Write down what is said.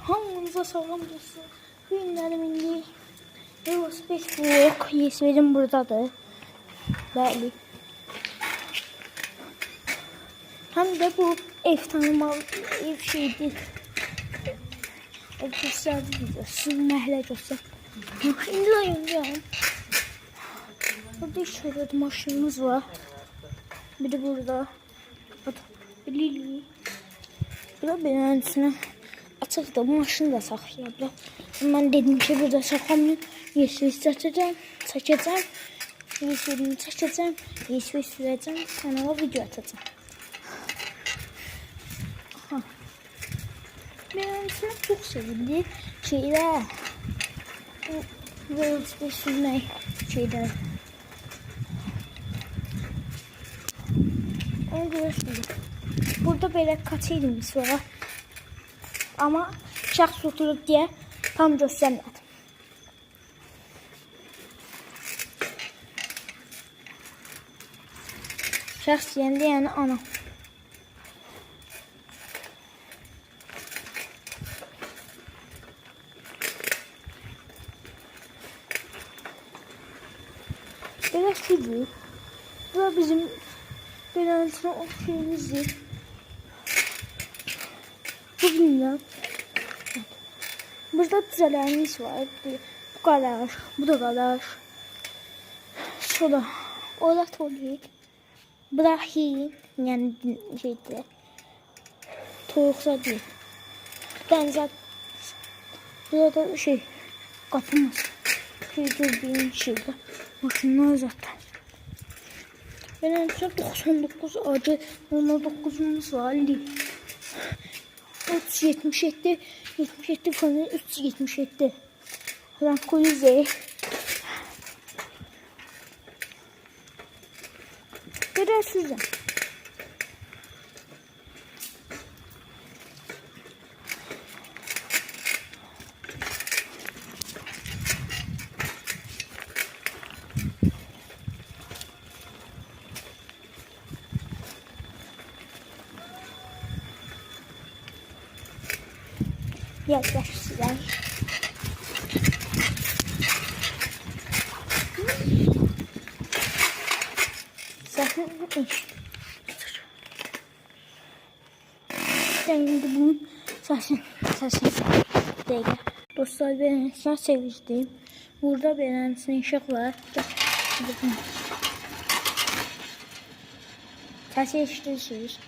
Hamınıza salam dostlar. Bu günlərim indi velosiped vlog. Yesverim buradadır. Bəli. Həm də bu ev tanımalı ev şeydir. Ev göstərdi videosu. Məhlə göstər. İndi də yöndəyəm. Burada şöyle maşınımız var. Bir de burada. Lili. Burada beləncəsinə açıq da bu maşını da saxlaya bilər. Mən dedim ki, burada saxlamayın. Yesveç çəkəcəm. Yesveçini çəkəcəm. Yesveç sürəcəm. Kanala video atacağım. Beləncəsinə çox sevildi. Şeylər. Velosiped sürmək şeylər. Onu görürsünüz. Burada belə kaçırımız var. Amma şəxs oturub deyə tam göstərmədim. Şəxs deyəndə yəni ana. Belə şudur. Bura bizim beləncə o şeyimizdir. Bugünlər burada düzələrimiz var. Bu kadar. Bu da kadar. Şurada. Orada toyuq. Bırahi. Yani şeyde. Toyuqsa değil. Dənizə. Burada da şey. Qapımız. Şey gördüyüm şeydə. Maşınlar zaten. Beləncə 99 acı. 19'umuz var. 377 77 falan 377 Rankolize biraz size yaklaştılar. Zaten iş. Şimdi bunun sesini değil. Dostlar ben size sevdim. Burada beğensin ışık var. Sesi eşitirsiniz.